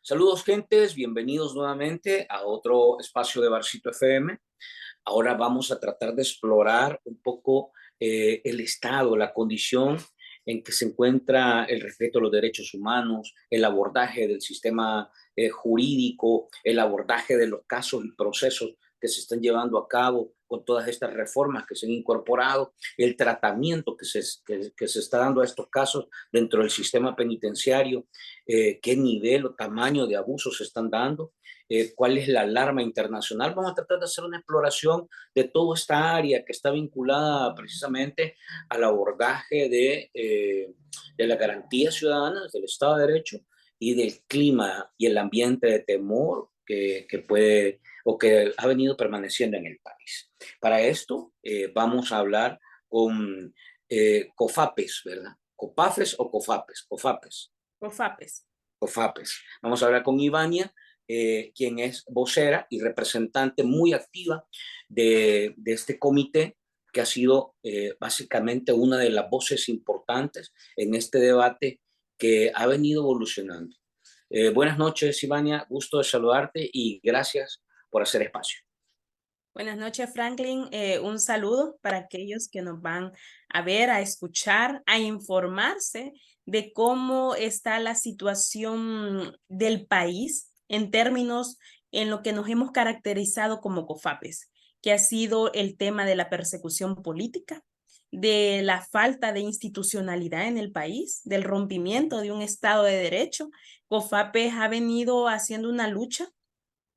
Saludos, gentes, bienvenidos nuevamente a otro espacio de Barcito FM. Ahora vamos a tratar de explorar un poco el estado, la condición en que se encuentra el respeto a los derechos humanos, el abordaje del sistema jurídico, el abordaje de los casos y procesos que se están llevando a cabo con todas estas reformas que se han incorporado, el tratamiento que se está dando a estos casos dentro del sistema penitenciario, qué nivel o tamaño de abusos se están dando, cuál es la alarma internacional. Vamos a tratar de hacer una exploración de toda esta área que está vinculada precisamente al abordaje de las garantías ciudadanas, del Estado de Derecho y del clima y el ambiente de temor que puede o que ha venido permaneciendo en el país. Para esto vamos a hablar con COFAPES, ¿verdad? ¿COPAFES o COFAPES? COFAPES. COFAPES. COFAPES. Vamos a hablar con Ivania, quien es vocera y representante muy activa de este comité, que ha sido básicamente una de las voces importantes en este debate que ha venido evolucionando. Buenas noches, Ivania, gusto de saludarte y gracias por hacer espacio. Buenas noches, Franklin. Un saludo para aquellos que nos van a ver, a escuchar, a informarse de cómo está la situación del país en términos en lo que nos hemos caracterizado como COFAPES, que ha sido el tema de la persecución política, de la falta de institucionalidad en el país, del rompimiento de un Estado de Derecho. COFAPES ha venido haciendo una lucha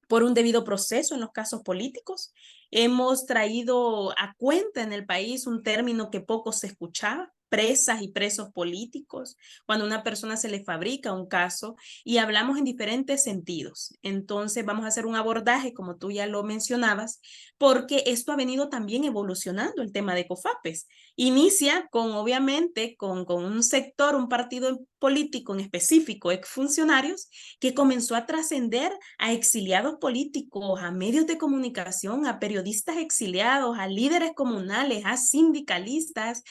por un debido proceso en los casos políticos. Hemos traído a cuenta en el país un término que poco se escuchaba, presas y presos políticos, cuando a una persona se le fabrica un caso y hablamos en diferentes sentidos. Entonces vamos a hacer un abordaje, como tú ya lo mencionabas, porque esto ha venido también evolucionando el tema de COFAPES. Inicia con, obviamente, con un sector, un partido político en específico, exfuncionarios, que comenzó a trascender a exiliados políticos, a medios de comunicación, a periodistas exiliados, a líderes comunales, a sindicalistas,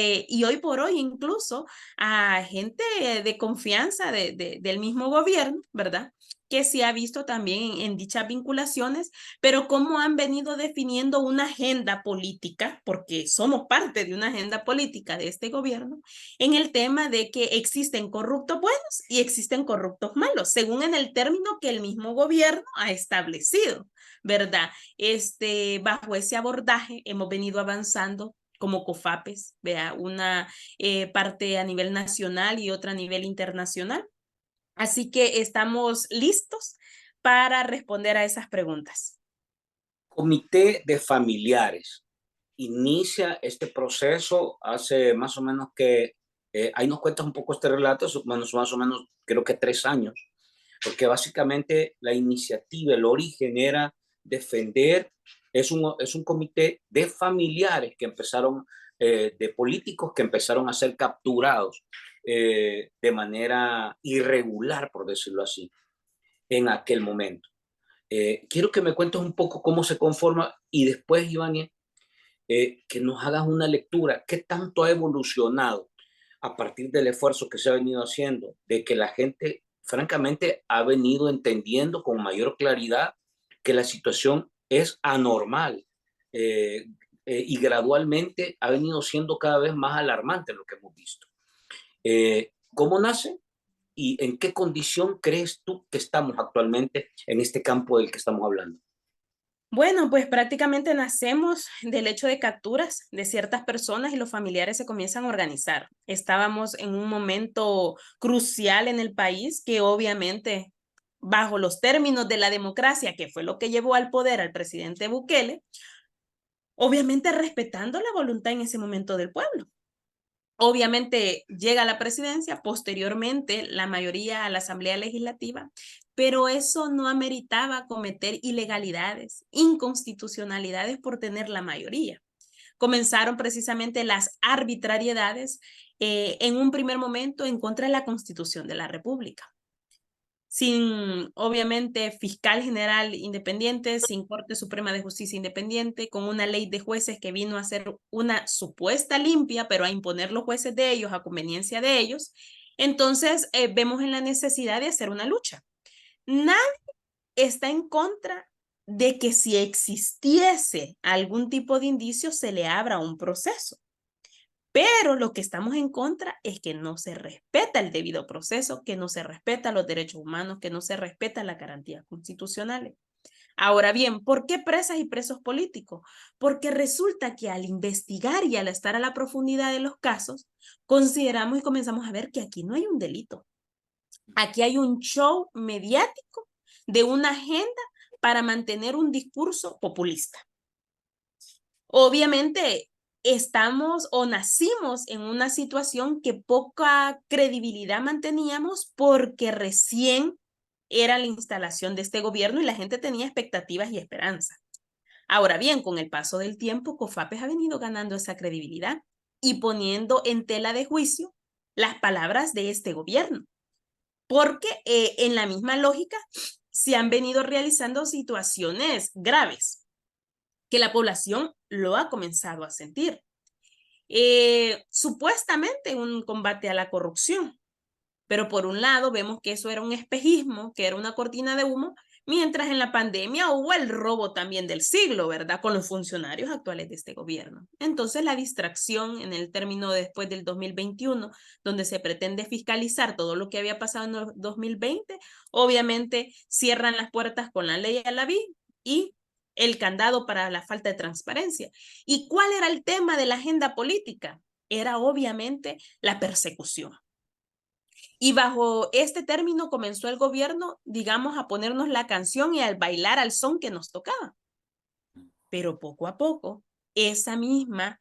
y hoy por hoy incluso a gente de confianza del mismo gobierno, ¿verdad? Que se ha visto también en dichas vinculaciones, pero cómo han venido definiendo una agenda política, porque somos parte de una agenda política de este gobierno, en el tema de que existen corruptos buenos y existen corruptos malos, según en el término que el mismo gobierno ha establecido, ¿verdad? Bajo ese abordaje hemos venido avanzando como COFAPES, vea, una parte a nivel nacional y otra a nivel internacional. Así que estamos listos para responder a esas preguntas. Comité de familiares. Inicia este proceso hace más o menos que, ahí nos cuentas un poco este relato, más o menos creo que 3 años, porque básicamente la iniciativa, el origen era defender, es un comité de familiares que empezaron, de políticos que empezaron a ser capturados de manera irregular, por decirlo así, en aquel momento. Quiero que me cuentes un poco cómo se conforma y después, Ivania, que nos hagas una lectura, qué tanto ha evolucionado a partir del esfuerzo que se ha venido haciendo, de que la gente, francamente, ha venido entendiendo con mayor claridad que la situación es anormal y gradualmente ha venido siendo cada vez más alarmante lo que hemos visto. ¿Cómo nace y en qué condición crees tú que estamos actualmente en este campo del que estamos hablando? Bueno, pues prácticamente nacemos del hecho de capturas de ciertas personas y los familiares se comienzan a organizar. Estábamos en un momento crucial en el país que obviamente bajo los términos de la democracia, que fue lo que llevó al poder al presidente Bukele, obviamente respetando la voluntad en ese momento del pueblo. Obviamente llega a la presidencia, posteriormente la mayoría a la Asamblea Legislativa, pero eso no ameritaba cometer ilegalidades, inconstitucionalidades por tener la mayoría. Comenzaron precisamente las arbitrariedades en un primer momento en contra de la Constitución de la República, sin obviamente fiscal general independiente, sin Corte Suprema de Justicia independiente, con una ley de jueces que vino a ser una supuesta limpia, pero a imponer los jueces de ellos a conveniencia de ellos, Entonces, vemos en la necesidad de hacer una lucha. Nadie está en contra de que si existiese algún tipo de indicio se le abra un proceso. Pero lo que estamos en contra es que no se respeta el debido proceso, que no se respeta los derechos humanos, que no se respeta las garantías constitucionales. Ahora bien, ¿por qué presas y presos políticos? Porque resulta que al investigar y al estar a la profundidad de los casos, consideramos y comenzamos a ver que aquí no hay un delito. Aquí hay un show mediático de una agenda para mantener un discurso populista. Obviamente estamos o nacimos en una situación que poca credibilidad manteníamos porque recién era la instalación de este gobierno y la gente tenía expectativas y esperanzas. Ahora bien, con el paso del tiempo, COFAPES ha venido ganando esa credibilidad y poniendo en tela de juicio las palabras de este gobierno, porque en la misma lógica se han venido realizando situaciones graves que la población lo ha comenzado a sentir. Supuestamente un combate a la corrupción, pero por un lado vemos que eso era un espejismo, que era una cortina de humo, mientras en la pandemia hubo el robo también del siglo, ¿verdad? Con los funcionarios actuales de este gobierno. Entonces la distracción en el término después del 2021, donde se pretende fiscalizar todo lo que había pasado en el 2020, obviamente cierran las puertas con la ley a la vista y el candado para la falta de transparencia. ¿Y cuál era el tema de la agenda política? Era obviamente la persecución. Y bajo este término comenzó el gobierno, digamos, a ponernos la canción y al bailar al son que nos tocaba. Pero poco a poco, esa misma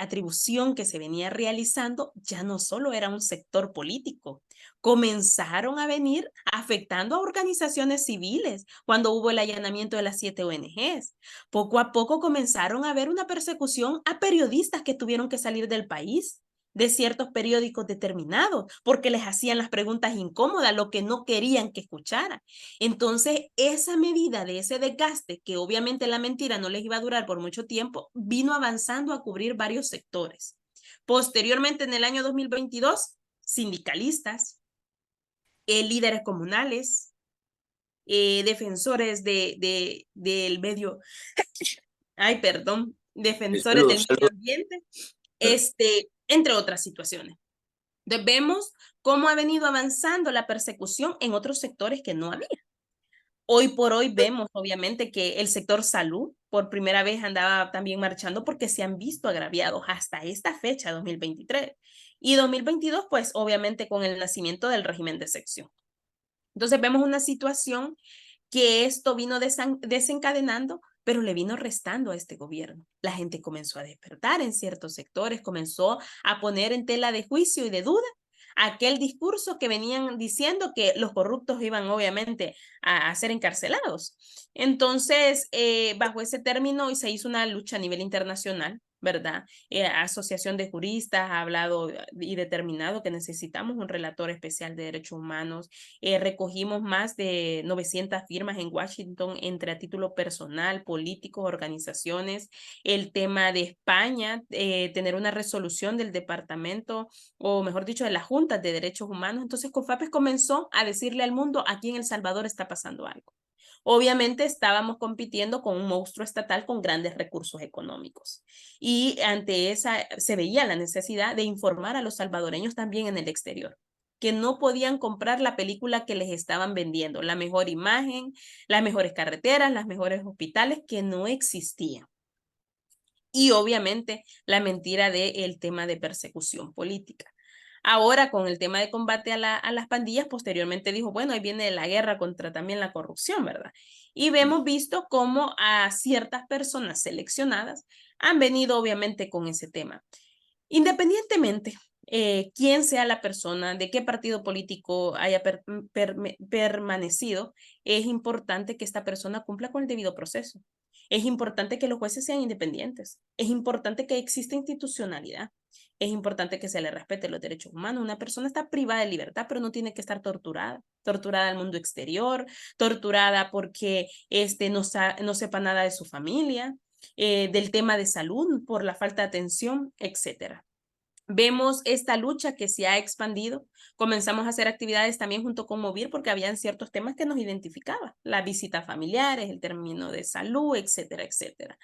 atribución que se venía realizando ya no solo era un sector político, comenzaron a venir afectando a organizaciones civiles cuando hubo el allanamiento de las 7 ONGs. Poco a poco comenzaron a haber una persecución a periodistas que tuvieron que salir del país de ciertos periódicos determinados, porque les hacían las preguntas incómodas, lo que no querían que escucharan. Entonces, esa medida de ese desgaste, que obviamente la mentira no les iba a durar por mucho tiempo, vino avanzando a cubrir varios sectores. Posteriormente, en el año 2022, sindicalistas, líderes comunales, defensores del medio, ay, perdón, defensores Salud, del medio salud. ambiente, entre otras situaciones. Entonces, vemos cómo ha venido avanzando la persecución en otros sectores que no había. Hoy por hoy vemos, obviamente, que el sector salud por primera vez andaba también marchando porque se han visto agraviados hasta esta fecha, 2023. Y 2022, pues obviamente con el nacimiento del régimen de excepción. Entonces vemos una situación que esto vino desencadenando, pero le vino restando a este gobierno. La gente comenzó a despertar en ciertos sectores, comenzó a poner en tela de juicio y de duda aquel discurso que venían diciendo que los corruptos iban obviamente a ser encarcelados. Entonces, bajo ese término se hizo una lucha a nivel internacional, ¿verdad? Asociación de Juristas ha hablado y determinado que necesitamos un relator especial de derechos humanos. Recogimos más de 900 firmas en Washington entre a título personal, políticos, organizaciones. El tema de España, tener una resolución del departamento, o mejor dicho, de las juntas de derechos humanos. Entonces, COFAPES comenzó a decirle al mundo, aquí en El Salvador está pasando algo. Obviamente estábamos compitiendo con un monstruo estatal con grandes recursos económicos. Y ante esa se veía la necesidad de informar a los salvadoreños también en el exterior, que no podían comprar la película que les estaban vendiendo, la mejor imagen, las mejores carreteras, los mejores hospitales que no existían. Y obviamente la mentira del tema de persecución política. Ahora con el tema de combate a las pandillas, posteriormente dijo, bueno, ahí viene la guerra contra también la corrupción, ¿verdad? Y hemos visto cómo a ciertas personas seleccionadas han venido obviamente con ese tema. Independientemente quién sea la persona, de qué partido político haya permanecido, es importante que esta persona cumpla con el debido proceso. Es importante que los jueces sean independientes. Es importante que exista institucionalidad. Es importante que se le respete los derechos humanos. Una persona está privada de libertad, pero no tiene que estar torturada. Torturada al mundo exterior, torturada porque no sepa nada de su familia, del tema de salud por la falta de atención, etcétera. Vemos esta lucha que se ha expandido. Comenzamos a hacer actividades también junto con Movir porque habían ciertos temas que nos identificaban, las visitas familiares, el término de salud, etcétera, etcétera.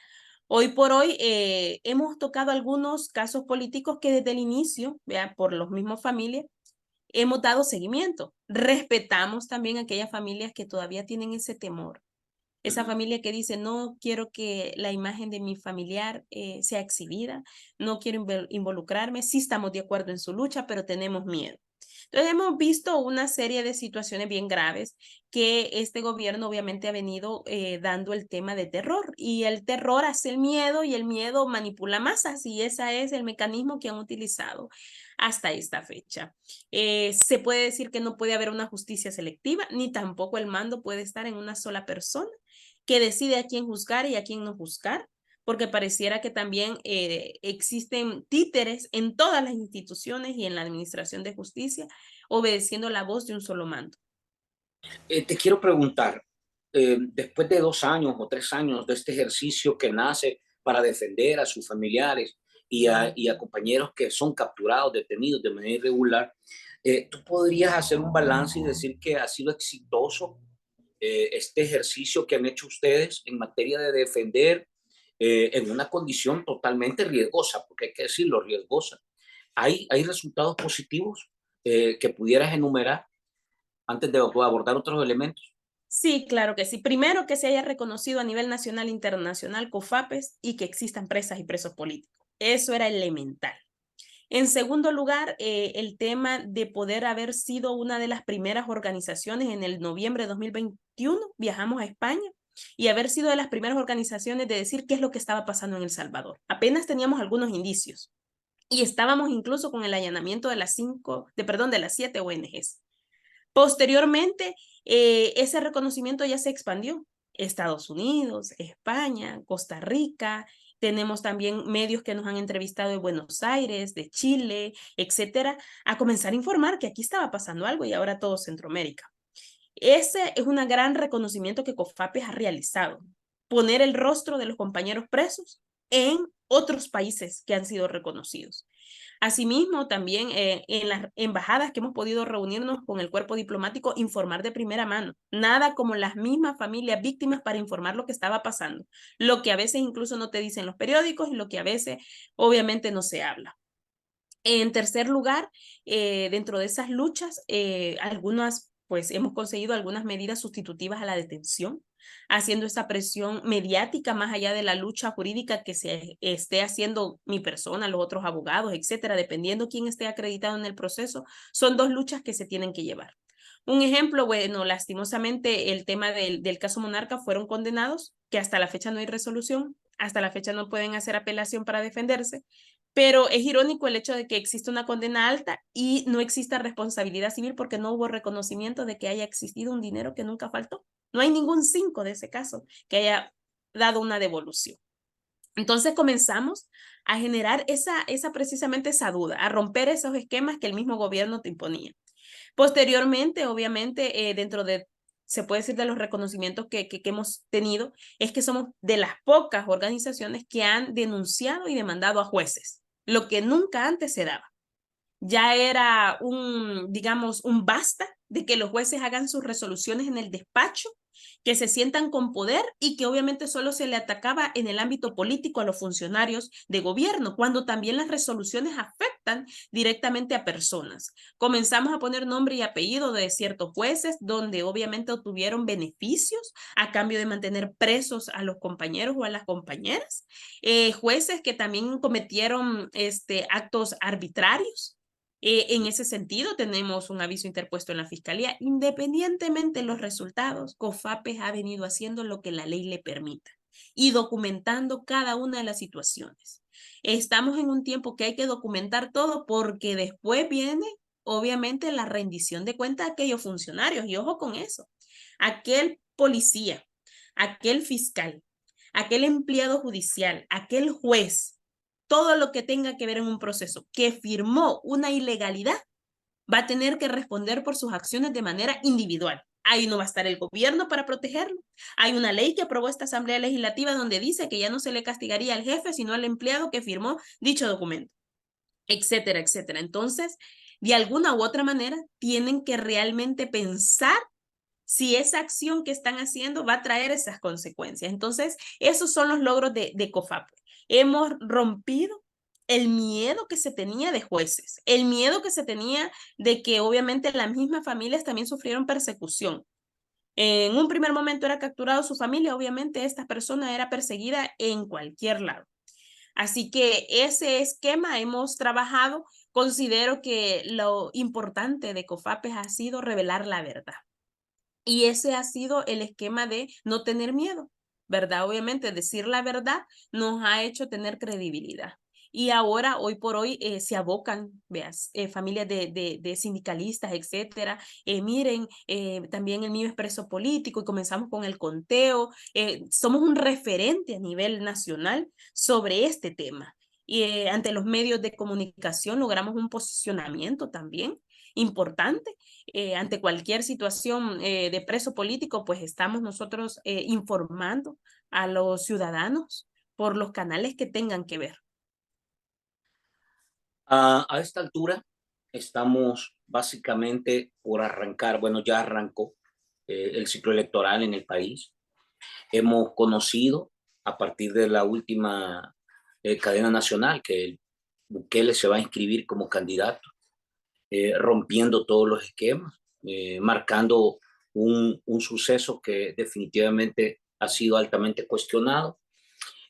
Hoy por hoy hemos tocado algunos casos políticos que desde el inicio, vea, por los mismos familias, hemos dado seguimiento. Respetamos también a aquellas familias que todavía tienen ese temor. Esa Ujú. familia que dice, no quiero que la imagen de mi familiar sea exhibida, no quiero involucrarme, sí estamos de acuerdo en su lucha, pero tenemos miedo. Entonces hemos visto una serie de situaciones bien graves que este gobierno obviamente ha venido dando el tema de terror y el terror hace el miedo y el miedo manipula masas y ese es el mecanismo que han utilizado hasta esta fecha. Se puede decir que no puede haber una justicia selectiva, ni tampoco el mando puede estar en una sola persona que decide a quién juzgar y a quién no juzgar, porque pareciera que también existen títeres en todas las instituciones y en la administración de justicia, obedeciendo la voz de un solo mando. Te quiero preguntar, después de 2 años o 3 años de este ejercicio que nace para defender a sus familiares y a compañeros que son capturados, detenidos de manera irregular, ¿tú podrías hacer un balance y decir que ha sido exitoso este ejercicio que han hecho ustedes en materia de defender en una condición totalmente riesgosa, porque hay que decirlo, riesgosa? ¿Hay resultados positivos que pudieras enumerar antes de abordar otros elementos? Sí, claro que sí. Primero, que se haya reconocido a nivel nacional e internacional COFAPES y que existan presas y presos políticos. Eso era elemental. En segundo lugar, el tema de poder haber sido una de las primeras organizaciones en el noviembre de 2021, viajamos a España, y haber sido de las primeras organizaciones de decir qué es lo que estaba pasando en El Salvador. Apenas teníamos algunos indicios y estábamos incluso con el allanamiento de de las 7 ONGs. Posteriormente, ese reconocimiento ya se expandió. Estados Unidos, España, Costa Rica, tenemos también medios que nos han entrevistado de Buenos Aires, de Chile, etcétera, a comenzar a informar que aquí estaba pasando algo y ahora todo Centroamérica. Ese es un gran reconocimiento que COFAPES ha realizado, poner el rostro de los compañeros presos en otros países que han sido reconocidos. Asimismo, también en las embajadas que hemos podido reunirnos con el cuerpo diplomático, informar de primera mano. Nada como las mismas familias víctimas para informar lo que estaba pasando, lo que a veces incluso no te dicen los periódicos y lo que a veces obviamente no se habla. En tercer lugar, dentro de esas luchas, algunas, pues hemos conseguido algunas medidas sustitutivas a la detención, haciendo esa presión mediática más allá de la lucha jurídica que se esté haciendo mi persona, los otros abogados, etcétera, dependiendo quién esté acreditado en el proceso, son dos luchas que se tienen que llevar. Un ejemplo, bueno, lastimosamente el tema del caso Monarca fueron condenados, que hasta la fecha no hay resolución, hasta la fecha no pueden hacer apelación para defenderse, pero es irónico el hecho de que existe una condena alta y no exista responsabilidad civil porque no hubo reconocimiento de que haya existido un dinero que nunca faltó. No hay ningún 5 de ese caso que haya dado una devolución. Entonces comenzamos a generar precisamente esa duda, a romper esos esquemas que el mismo gobierno te imponía. Posteriormente, obviamente, dentro de, se puede decir, de los reconocimientos que hemos tenido, es que somos de las pocas organizaciones que han denunciado y demandado a jueces, lo que nunca antes se daba. Ya era digamos, un basta de que los jueces hagan sus resoluciones en el despacho, que se sientan con poder y que obviamente solo se le atacaba en el ámbito político a los funcionarios de gobierno, cuando también las resoluciones afectan directamente a personas. Comenzamos a poner nombre y apellido de ciertos jueces, donde obviamente obtuvieron beneficios a cambio de mantener presos a los compañeros o a las compañeras, jueces que también cometieron actos arbitrarios. En ese sentido, tenemos un aviso interpuesto en la Fiscalía. Independientemente de los resultados, COFAPES ha venido haciendo lo que la ley le permita y documentando cada una de las situaciones. Estamos en un tiempo que hay que documentar todo porque después viene, obviamente, la rendición de cuentas de aquellos funcionarios. Y ojo con eso, aquel policía, aquel fiscal, aquel empleado judicial, aquel juez, todo lo que tenga que ver en un proceso que firmó una ilegalidad, va a tener que responder por sus acciones de manera individual. Ahí no va a estar el gobierno para protegerlo. Hay una ley que aprobó esta Asamblea Legislativa donde dice que ya no se le castigaría al jefe, sino al empleado que firmó dicho documento. etcétera, etcétera. Entonces, de alguna u otra manera, tienen que realmente pensar si esa acción que están haciendo va a traer esas consecuencias. Entonces, esos son los logros de COFAPE. Hemos rompido el miedo que se tenía de jueces, el miedo que se tenía de que obviamente las mismas familias también sufrieron persecución. En un primer momento era capturado su familia, obviamente esta persona era perseguida en cualquier lado. Así que ese esquema hemos trabajado. Considero que lo importante de COFAPES ha sido revelar la verdad. Y ese ha sido el esquema de no tener miedo, ¿verdad? Obviamente decir la verdad nos ha hecho tener credibilidad. Y ahora, hoy por hoy, se abocan, veas, familias de sindicalistas, etcétera. Miren, también el mío es preso político y comenzamos con el conteo. Somos un referente a nivel nacional sobre este tema. Y ante los medios de comunicación logramos un posicionamiento también importante. Ante cualquier situación de preso político, pues estamos nosotros informando a los ciudadanos por los canales que tengan que ver. A esta altura estamos básicamente por arrancar, bueno, ya arrancó el ciclo electoral en el país. Hemos conocido a partir de la última cadena nacional que Bukele se va a inscribir como candidato, rompiendo todos los esquemas, marcando un suceso que definitivamente ha sido altamente cuestionado.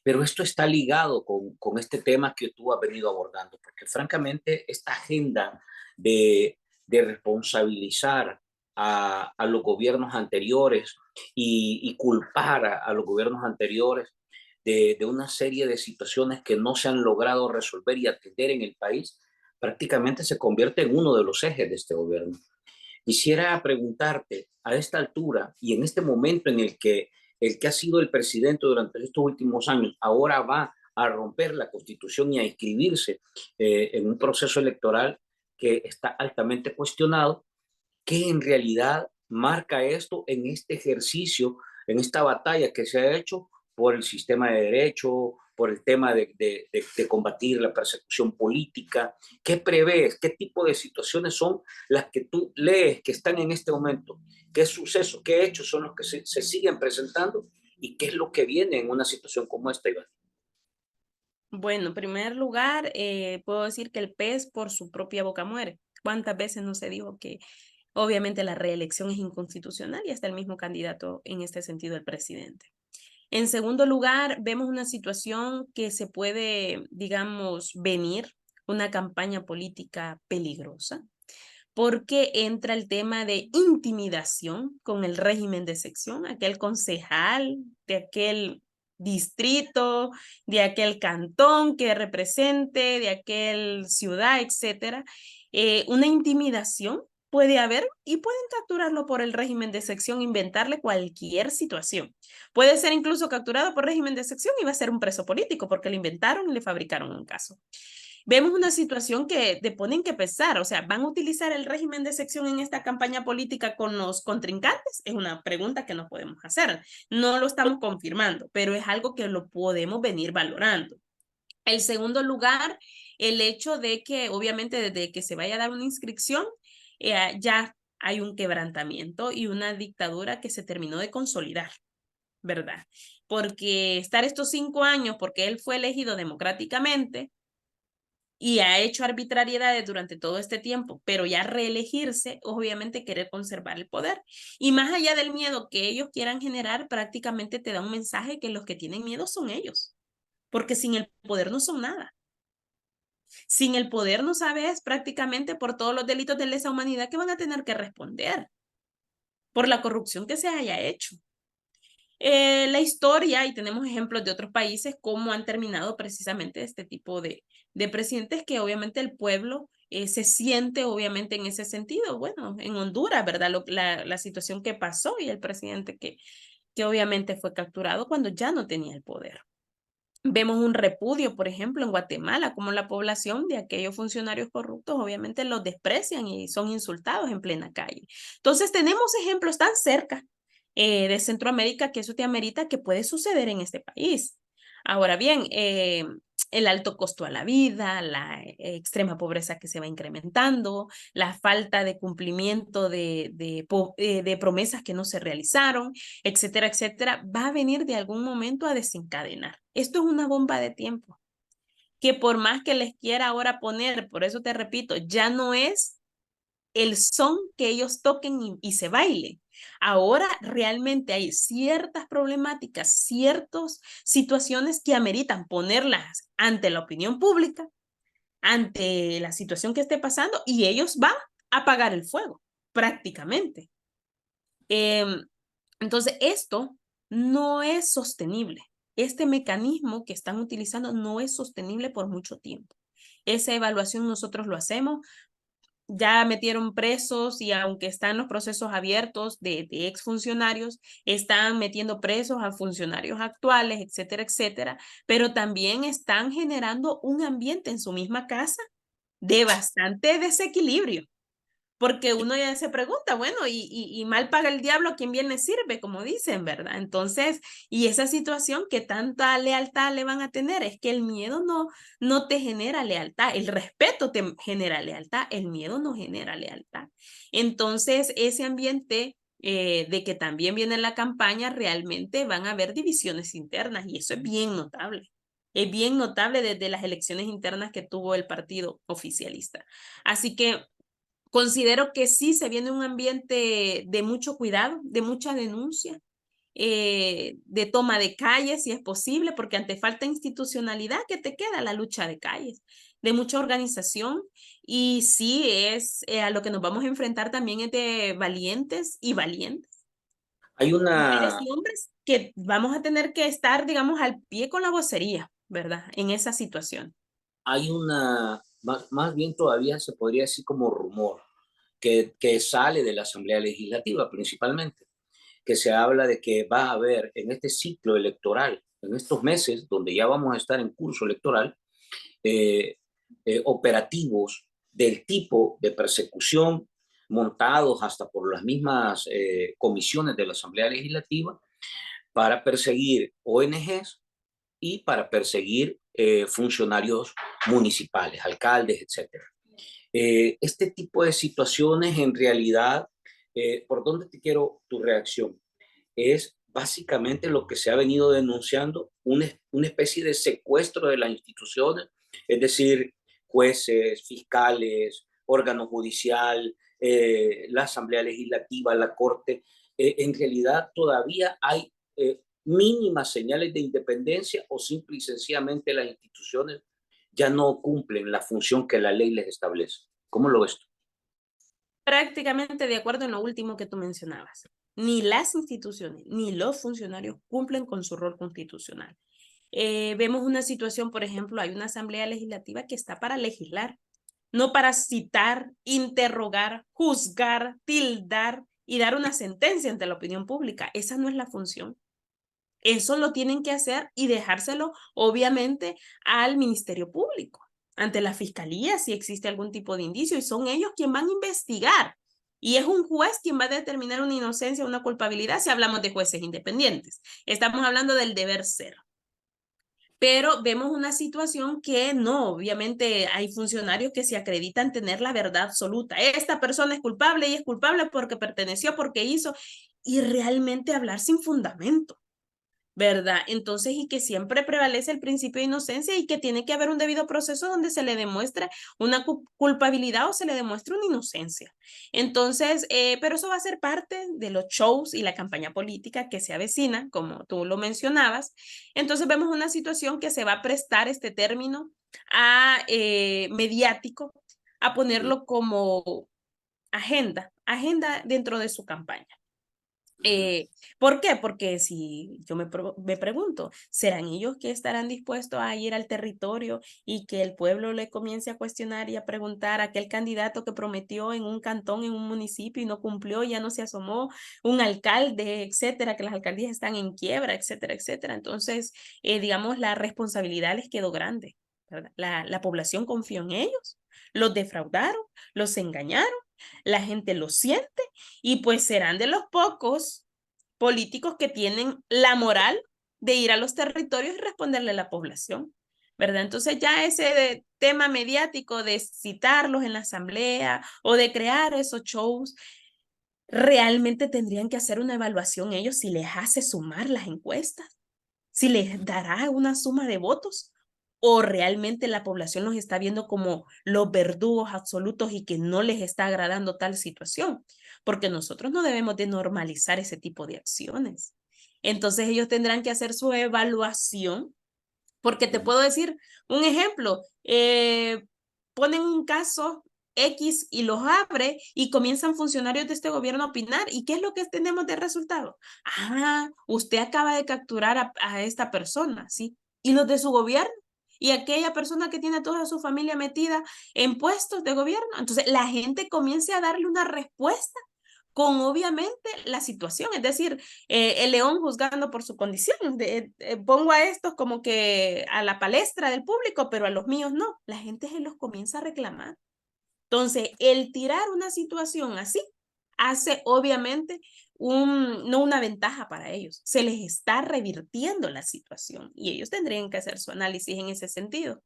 Pero esto está ligado con este tema que tú has venido abordando, porque francamente esta agenda de responsabilizar a los gobiernos anteriores y culpar a los gobiernos anteriores de una serie de situaciones que no se han logrado resolver y atender en el país, prácticamente se convierte en uno de los ejes de este gobierno. Quisiera preguntarte a esta altura y en este momento en el que ha sido el presidente durante estos últimos años ahora va a romper la Constitución y a inscribirse en un proceso electoral que está altamente cuestionado, ¿qué en realidad marca esto en este ejercicio, en esta batalla que se ha hecho por el sistema de derecho, por el tema de combatir la persecución política? ¿Qué prevés? ¿Qué tipo de situaciones son las que tú lees que están en este momento? ¿Qué sucesos, qué hechos son los que se siguen presentando? ¿Y qué es lo que viene en una situación como esta, Iván? Bueno, en primer lugar, puedo decir que el pez por su propia boca muere. ¿Cuántas veces no se dijo que obviamente la reelección es inconstitucional y hasta el mismo candidato en este sentido, el presidente? En segundo lugar, vemos una situación que se puede, digamos, venir, una campaña política peligrosa, porque entra el tema de intimidación con el régimen de sección, aquel concejal de aquel distrito, de aquel cantón que represente, de aquel ciudad, etcétera. Una intimidación puede haber y pueden capturarlo por el régimen de sección, inventarle cualquier situación. Puede ser incluso capturado por régimen de sección y va a ser un preso político porque le inventaron y le fabricaron un caso. Vemos una situación que te ponen que pensar, o sea, ¿van a utilizar el régimen de sección en esta campaña política con los contrincantes? Es una pregunta que nos podemos hacer. No lo estamos confirmando, pero es algo que lo podemos venir valorando. El segundo lugar, el hecho de que obviamente desde que se vaya a dar una inscripción, ya hay un quebrantamiento y una dictadura que se terminó de consolidar, ¿verdad? Porque estar estos 5 años, porque él fue elegido democráticamente, y ha hecho arbitrariedades durante todo este tiempo, pero ya reelegirse, obviamente querer conservar el poder. Y más allá del miedo que ellos quieran generar, prácticamente te da un mensaje que los que tienen miedo son ellos, porque sin el poder no son nada. Sin el poder no sabes prácticamente por todos los delitos de lesa humanidad que van a tener que responder, por la corrupción que se haya hecho. La historia, y tenemos ejemplos de otros países, cómo han terminado precisamente este tipo de presidentes que obviamente el pueblo se siente obviamente en ese sentido. Bueno, en Honduras, ¿verdad? La situación que pasó y el presidente que obviamente fue capturado cuando ya no tenía el poder. Vemos un repudio, por ejemplo, en Guatemala, como la población de aquellos funcionarios corruptos obviamente los desprecian y son insultados en plena calle. Entonces tenemos ejemplos tan cerca de Centroamérica que eso te amerita que puede suceder en este país. Ahora bien, el alto costo a la vida, la extrema pobreza que se va incrementando, la falta de cumplimiento de promesas que no se realizaron, etcétera, etcétera, va a venir de algún momento a desencadenar. Esto es una bomba de tiempo, que por más que les quiera ahora poner, por eso te repito, ya no es el son que ellos toquen y se baile. Ahora realmente hay ciertas problemáticas, ciertas situaciones que ameritan ponerlas ante la opinión pública, ante la situación que esté pasando, y ellos van a apagar el fuego, prácticamente. Entonces, esto no es sostenible. Este mecanismo que están utilizando no es sostenible por mucho tiempo. Esa evaluación nosotros lo hacemos. Ya metieron presos y aunque están los procesos abiertos de exfuncionarios, están metiendo presos a funcionarios actuales, etcétera, etcétera, pero también están generando un ambiente en su misma casa de bastante desequilibrio. Porque uno ya se pregunta, bueno, y mal paga el diablo, ¿a quién bien le sirve? Como dicen, ¿verdad? Entonces, y esa situación que tanta lealtad le van a tener, es que el miedo no te genera lealtad, el respeto te genera lealtad, el miedo no genera lealtad. Entonces, ese ambiente de que también viene la campaña, realmente van a haber divisiones internas y eso es bien notable. Es bien notable desde las elecciones internas que tuvo el partido oficialista. Así que considero que sí se viene un ambiente de mucho cuidado, de mucha denuncia, de toma de calles, si es posible, porque ante falta institucionalidad, ¿qué te queda? La lucha de calles, de mucha organización, y sí es a lo que nos vamos a enfrentar también es de valientes y valientes, Hay mujeres una, y hombres, que vamos a tener que estar, digamos, al pie con la vocería, ¿verdad? En esa situación. hay una, más bien todavía se podría decir como rumor, que sale de la Asamblea Legislativa principalmente, que se habla de que va a haber en este ciclo electoral, en estos meses donde ya vamos a estar en curso electoral, eh, operativos del tipo de persecución montados hasta por las mismas comisiones de la Asamblea Legislativa para perseguir ONGs y para perseguir funcionarios municipales, alcaldes, etcétera. Este tipo de situaciones en realidad, ¿por dónde te quiero tu reacción? Es básicamente lo que se ha venido denunciando, una especie de secuestro de las instituciones, es decir, jueces, fiscales, órgano judicial, la Asamblea Legislativa, la Corte. En realidad todavía hay mínimas señales de independencia o simple y sencillamente las instituciones ya no cumplen la función que la ley les establece. ¿Cómo lo ves tú? Prácticamente de acuerdo en lo último que tú mencionabas. Ni las instituciones ni los funcionarios cumplen con su rol constitucional. Vemos una situación, por ejemplo, hay una asamblea legislativa que está para legislar, no para citar, interrogar, juzgar, tildar y dar una sentencia ante la opinión pública. Esa no es la función. Eso lo tienen que hacer y dejárselo, obviamente, al Ministerio Público, ante la Fiscalía, si existe algún tipo de indicio, y son ellos quienes van a investigar. Y es un juez quien va a determinar una inocencia o una culpabilidad si hablamos de jueces independientes. Estamos hablando del deber ser. Pero vemos una situación que no, obviamente hay funcionarios que se acreditan tener la verdad absoluta. Esta persona es culpable y es culpable porque perteneció, porque hizo, y realmente hablar sin fundamento. ¿Verdad? Entonces, y que siempre prevalece el principio de inocencia y que tiene que haber un debido proceso donde se le demuestre una culpabilidad o se le demuestre una inocencia. Entonces, pero eso va a ser parte de los shows y la campaña política que se avecina, como tú lo mencionabas. Entonces, vemos una situación que se va a prestar este término a mediático, a ponerlo como agenda dentro de su campaña. ¿Por qué? Porque si yo me pregunto, ¿serán ellos que estarán dispuestos a ir al territorio y que el pueblo le comience a cuestionar y a preguntar a aquel candidato que prometió en un cantón, en un municipio y no cumplió, ya no se asomó, un alcalde, etcétera, que las alcaldías están en quiebra, etcétera, etcétera? Entonces, digamos, la responsabilidad les quedó grande, ¿verdad? La población confió en ellos, los defraudaron, los engañaron, la gente lo siente y pues serán de los pocos políticos que tienen la moral de ir a los territorios y responderle a la población, ¿verdad? Entonces ya ese tema mediático de citarlos en la asamblea o de crear esos shows, realmente tendrían que hacer una evaluación ellos si les hace sumar las encuestas, si les dará una suma de votos o realmente la población los está viendo como los verdugos absolutos y que no les está agradando tal situación, porque nosotros no debemos de normalizar ese tipo de acciones. Entonces ellos tendrán que hacer su evaluación, porque te puedo decir un ejemplo, ponen un caso X y los abre y comienzan funcionarios de este gobierno a opinar. ¿Y qué es lo que tenemos de resultado? Ah, usted acaba de capturar a esta persona, ¿sí? ¿Y los de su gobierno? ¿Y aquella persona que tiene toda su familia metida en puestos de gobierno? Entonces la gente comienza a darle una respuesta con obviamente la situación, es decir, el león juzgando por su condición. Pongo a estos como que a la palestra del público, pero a los míos no. La gente se los comienza a reclamar. Entonces, el tirar una situación así hace obviamente no una ventaja para ellos, se les está revirtiendo la situación y ellos tendrían que hacer su análisis en ese sentido.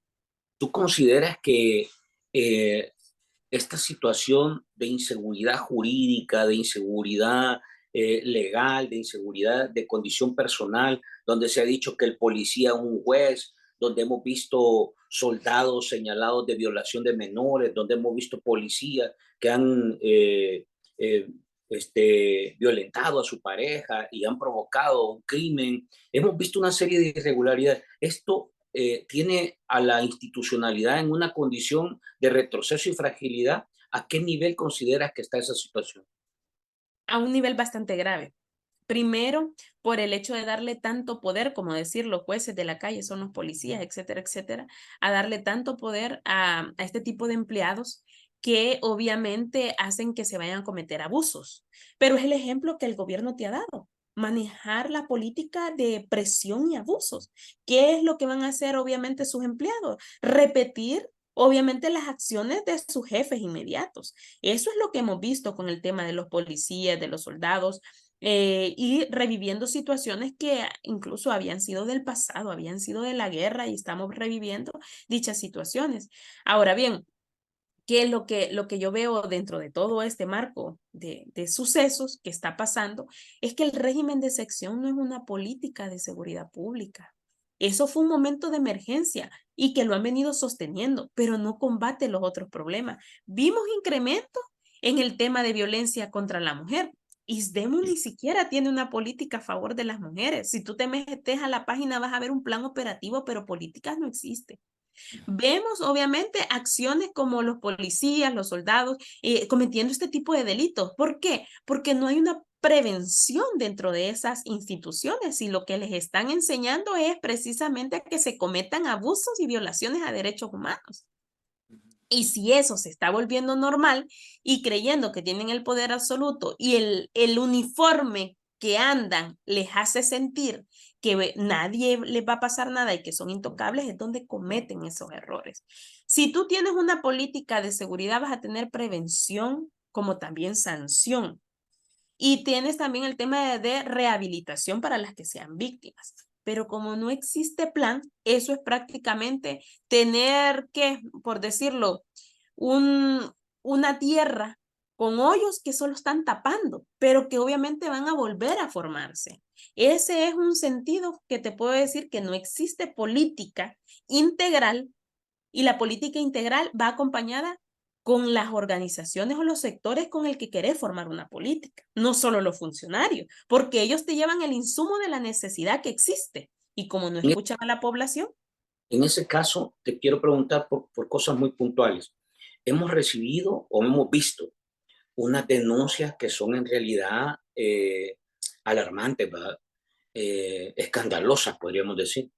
¿Tú consideras que eh, esta situación de inseguridad jurídica, de inseguridad legal, de inseguridad de condición personal, donde se ha dicho que el policía es un juez, donde hemos visto soldados señalados de violación de menores, donde hemos visto policías que han violentado a su pareja y han provocado un crimen? Hemos visto una serie de irregularidades. Esto tiene a la institucionalidad en una condición de retroceso y fragilidad. ¿A qué nivel consideras que está esa situación? A un nivel bastante grave. Primero, por el hecho de darle tanto poder, como decir, los jueces de la calle son los policías, etcétera, etcétera, a darle tanto poder a este tipo de empleados que obviamente hacen que se vayan a cometer abusos. Pero es el ejemplo que el gobierno te ha dado, manejar la política de presión y abusos. ¿Qué es lo que van a hacer obviamente sus empleados? Repetir obviamente las acciones de sus jefes inmediatos. Eso es lo que hemos visto con el tema de los policías, de los soldados, y reviviendo situaciones que incluso habían sido del pasado, habían sido de la guerra y estamos reviviendo dichas situaciones. Ahora bien, ¿qué es lo que yo veo dentro de todo este marco de sucesos que está pasando? Es que el régimen de sección no es una política de seguridad pública. Eso fue un momento de emergencia y que lo han venido sosteniendo, pero no combate los otros problemas. Vimos incremento en el tema de violencia contra la mujer. ISDEMU ni siquiera tiene una política a favor de las mujeres. Si tú te metes a la página vas a ver un plan operativo, pero políticas no existen. Vemos obviamente acciones como los policías, los soldados, cometiendo este tipo de delitos. ¿Por qué? Porque no hay una prevención dentro de esas instituciones y lo que les están enseñando es precisamente a que se cometan abusos y violaciones a derechos humanos. Y si eso se está volviendo normal y creyendo que tienen el poder absoluto y el uniforme que andan les hace sentir que nadie les va a pasar nada y que son intocables, es donde cometen esos errores. Si tú tienes una política de seguridad, vas a tener prevención como también sanción. Y tienes también el tema de rehabilitación para las que sean víctimas. Pero como no existe plan, eso es prácticamente tener que, por decirlo, un, una tierra con hoyos que solo están tapando, pero que obviamente van a volver a formarse. Ese es un sentido que te puedo decir que no existe política integral y la política integral va acompañada con las organizaciones o los sectores con el que querés formar una política, no solo los funcionarios, porque ellos te llevan el insumo de la necesidad que existe y como no En, escuchan a la población. en ese caso, te quiero preguntar por cosas muy puntuales. ¿Hemos recibido o hemos visto unas denuncias que son en realidad alarmantes, ¿verdad? Escandalosas, podríamos decir?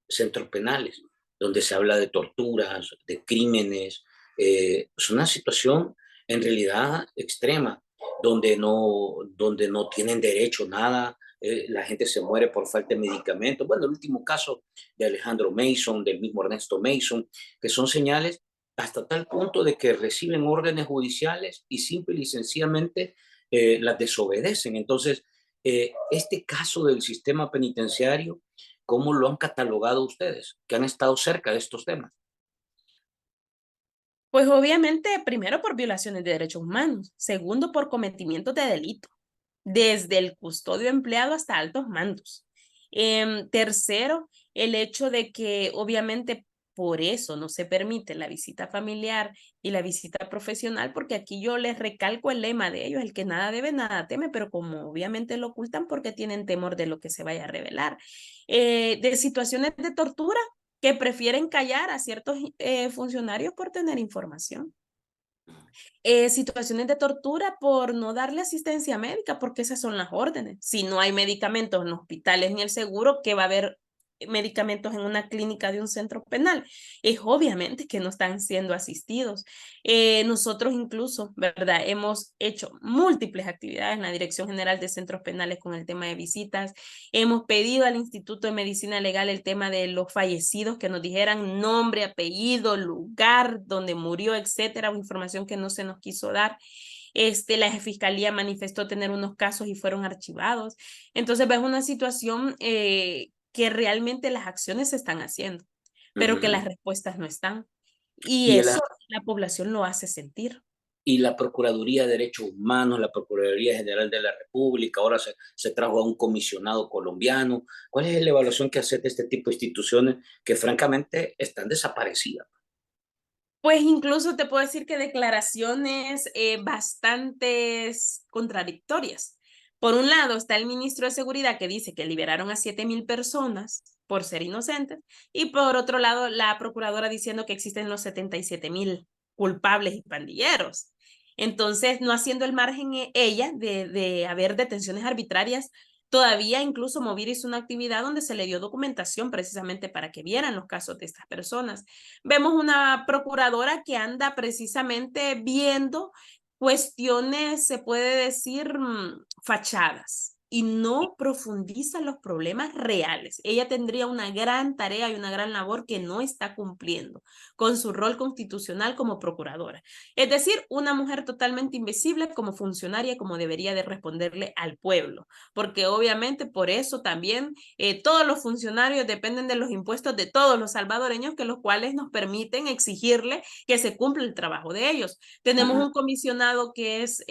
Centros penales, donde se habla de torturas, de crímenes? Es una situación en realidad extrema, donde no tienen derecho a nada. La gente se muere por falta de medicamentos. Bueno, el último caso de Alejandro Mason, del mismo Ernesto Mason, que son señales hasta tal punto de que reciben órdenes judiciales y simple y sencillamente las desobedecen. Entonces, este caso del sistema penitenciario ¿cómo lo han catalogado ustedes, que han estado cerca de estos temas? Pues obviamente, primero por violaciones de derechos humanos, segundo por cometimientos de delito, desde el custodio empleado hasta altos mandos. Tercero, el hecho de que obviamente por eso no se permite la visita familiar y la visita profesional, porque aquí yo les recalco el lema de ellos, el que nada debe, nada teme, pero como obviamente lo ocultan porque tienen temor de lo que se vaya a revelar. De situaciones de tortura que prefieren callar a ciertos funcionarios por tener información. Situaciones de tortura por no darle asistencia médica, porque esas son las órdenes. Si no hay medicamentos en hospitales ni el seguro, ¿qué va a haber medicamentos en una clínica de un centro penal? Es obviamente que no están siendo asistidos. Nosotros incluso, ¿verdad? Hemos hecho múltiples actividades en la Dirección General de Centros Penales con el tema de visitas. Hemos pedido al Instituto de Medicina Legal el tema de los fallecidos, que nos dijeran nombre, apellido, lugar donde murió, etcétera, información que no se nos quiso dar. La fiscalía manifestó tener unos casos y fueron archivados. Entonces, ves una situación que realmente las acciones se están haciendo, pero que las respuestas no están. Y Y, la, eso la población lo hace sentir. y la Procuraduría de Derechos Humanos, la Procuraduría General de la República, ahora se trajo a un comisionado colombiano. ¿Cuál es la evaluación que hace de este tipo de instituciones que francamente están desaparecidas? Pues incluso te puedo decir que declaraciones bastantes contradictorias. Por un lado está el ministro de Seguridad que dice que liberaron a 7,000 personas por ser inocentes y por otro lado la procuradora diciendo que existen los 77,000 culpables y pandilleros. Entonces, no haciendo el margen ella de haber detenciones arbitrarias, todavía incluso Movir hizo una actividad donde se le dio documentación precisamente para que vieran los casos de estas personas. Vemos una procuradora que anda precisamente viendo cuestiones, se puede decir, fachadas y no profundiza los problemas reales. Ella tendría una gran tarea y una gran labor que no está cumpliendo con su rol constitucional como procuradora. Es decir, una mujer totalmente invisible como funcionaria, como debería de responderle al pueblo, porque obviamente por eso también todos los funcionarios dependen de los impuestos de todos los salvadoreños, que los cuales nos permiten exigirle que se cumpla el trabajo de ellos. Tenemos un comisionado que es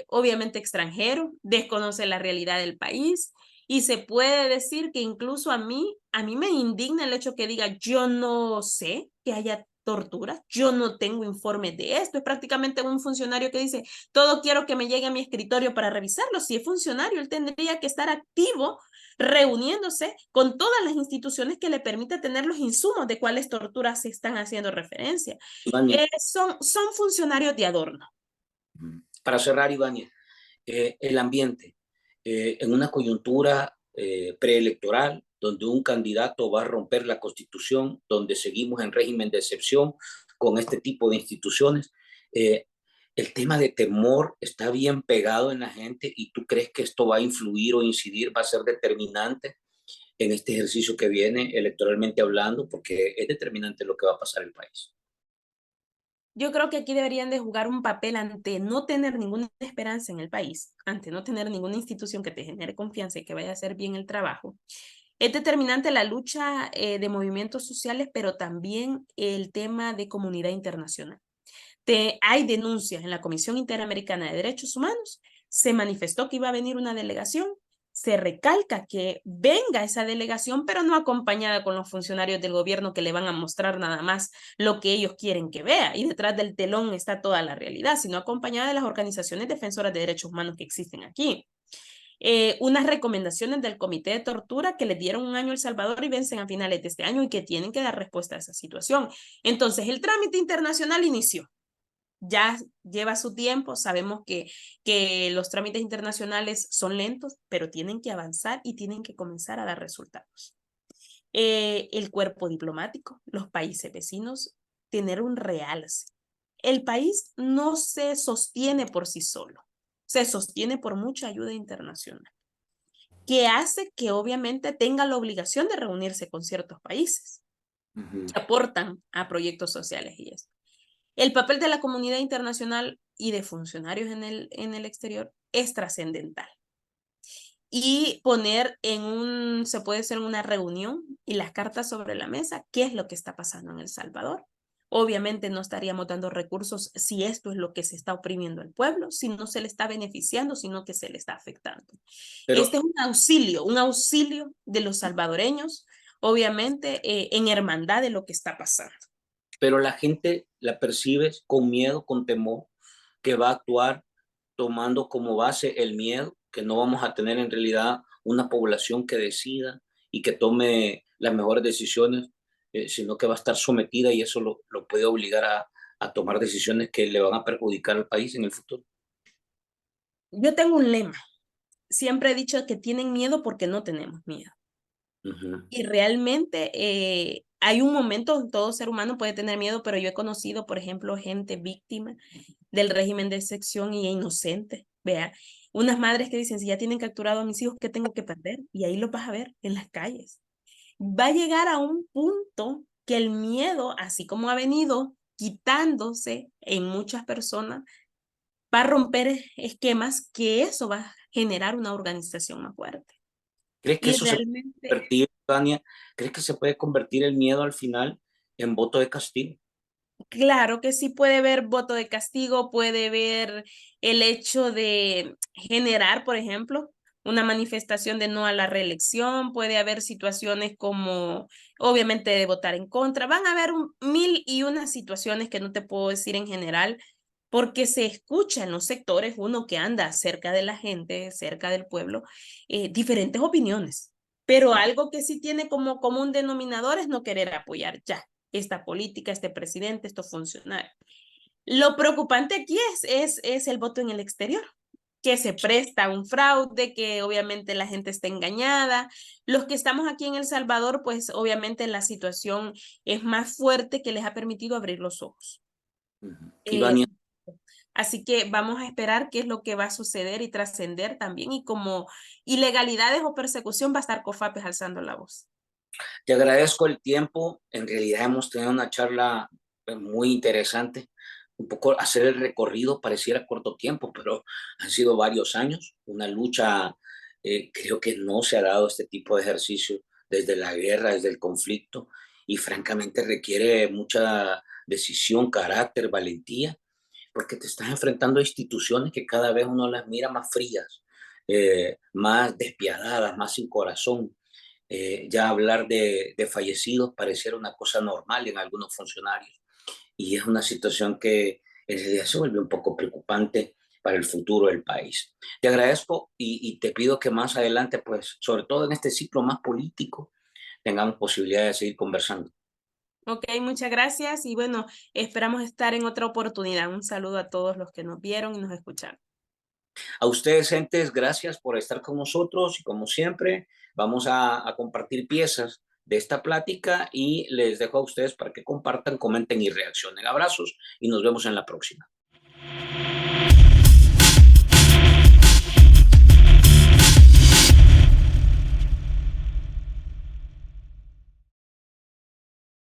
obviamente extranjero, desconoce la realidad del país y se puede decir que incluso a mí me indigna el hecho que diga yo no sé que haya torturas, yo no tengo informes de esto, es prácticamente un funcionario que dice, todo quiero que me llegue a mi escritorio para revisarlo. Si es funcionario, él tendría que estar activo reuniéndose con todas las instituciones que le permiten tener los insumos de cuáles torturas se están haciendo referencia. Ivania, Son funcionarios de adorno. para cerrar, Ivania, el ambiente en una coyuntura preelectoral donde un candidato va a romper la Constitución, donde seguimos en régimen de excepción con este tipo de instituciones. Eh, el tema de temor está bien pegado en la gente y tú crees que esto va a influir o incidir, va a ser determinante en este ejercicio que viene electoralmente hablando, porque es determinante lo que va a pasar en el país. Yo creo que aquí deberían de jugar un papel ante no tener ninguna esperanza en el país, ante no tener ninguna institución que te genere confianza y que vaya a hacer bien el trabajo. Es determinante la lucha de movimientos sociales, pero también el tema de comunidad internacional. Hay denuncias en la Comisión Interamericana de Derechos Humanos, se manifestó que iba a venir una delegación, se recalca que venga esa delegación, pero no acompañada con los funcionarios del gobierno que le van a mostrar nada más lo que ellos quieren que vea, y detrás del telón está toda la realidad, sino acompañada de las organizaciones defensoras de derechos humanos que existen aquí. Unas recomendaciones del Comité de Tortura que les dieron un año a El Salvador y vencen a finales de este año y que tienen que dar respuesta a esa situación. Entonces, el trámite internacional inició, ya lleva su tiempo, sabemos que los trámites internacionales son lentos, pero tienen que avanzar y tienen que comenzar a dar resultados. El cuerpo diplomático, los países vecinos, tener un realce. El país no se sostiene por sí solo, se sostiene por mucha ayuda internacional, que hace que obviamente tenga la obligación de reunirse con ciertos países que aportan a proyectos sociales y eso. El papel de la comunidad internacional y de funcionarios en el exterior es trascendental. y poner se puede hacer una reunión y las cartas sobre la mesa, qué es lo que está pasando en El Salvador. Obviamente no estaríamos dando recursos si esto es lo que se está oprimiendo al pueblo, si no se le está beneficiando, sino que se le está afectando. Este Pero, es un auxilio de los salvadoreños, obviamente en hermandad de lo que está pasando. pero la gente la percibe con miedo, con temor, que va a actuar tomando como base el miedo, que no vamos a tener en realidad una población que decida y que tome las mejores decisiones, sino que va a estar sometida y eso lo puede obligar a tomar decisiones que le van a perjudicar al país en el futuro. Yo tengo un lema, siempre he dicho que tienen miedo porque no tenemos miedo. Ujú. Y realmente hay un momento, todo ser humano puede tener miedo, pero yo he conocido, por ejemplo, gente víctima del régimen de excepción y inocente. Vea, unas madres que dicen, si ya tienen capturado a mis hijos, ¿qué tengo que perder? Y ahí los vas a ver en las calles. Va a llegar a un punto que el miedo, así como ha venido quitándose en muchas personas, va a romper esquemas que eso va a generar una organización más fuerte. ¿Crees que Y eso se puede realmente convertir, Tania? ¿Crees que se puede convertir el miedo al final en voto de castigo? claro que sí puede haber voto de castigo, puede haber el hecho de generar, por ejemplo, una manifestación de no a la reelección, puede haber situaciones como, obviamente, de votar en contra. Van a haber mil y unas situaciones que no te puedo decir en general, porque se escucha en los sectores, uno que anda cerca de la gente, cerca del pueblo, diferentes opiniones. Pero algo que sí tiene como común denominador es no querer apoyar ya esta política, este presidente, estos funcionarios. Lo preocupante aquí es el voto en el exterior, que se presta a un fraude, que obviamente la gente está engañada. Los que estamos aquí en El Salvador, pues obviamente la situación es más fuerte que les ha permitido abrir los ojos. Ujú. Eh, Ivania, Así que vamos a esperar qué es lo que va a suceder y trascender también y como ilegalidades o persecución va a estar COFAPES alzando la voz. te agradezco el tiempo. En realidad hemos tenido una charla muy interesante. Un poco hacer el recorrido pareciera corto tiempo, pero han sido varios años. Una lucha, creo que no se ha dado este tipo de ejercicio desde la guerra, desde el conflicto, y francamente requiere mucha decisión, carácter, valentía, porque te estás enfrentando a instituciones que cada vez uno las mira más frías, más despiadadas, más sin corazón. Ya hablar de fallecidos pareciera una cosa normal en algunos funcionarios y es una situación que en realidad se vuelve un poco preocupante para el futuro del país. Te agradezco y te pido que más adelante, pues, sobre todo en este ciclo más político, tengamos posibilidad de seguir conversando. Ok, muchas gracias y bueno, esperamos estar en otra oportunidad. Un saludo a todos los que nos vieron y nos escucharon. A ustedes, gentes, gracias por estar con nosotros y como siempre, vamos a compartir piezas de esta plática y les dejo a ustedes para que compartan, comenten y reaccionen. Abrazos y nos vemos en la próxima.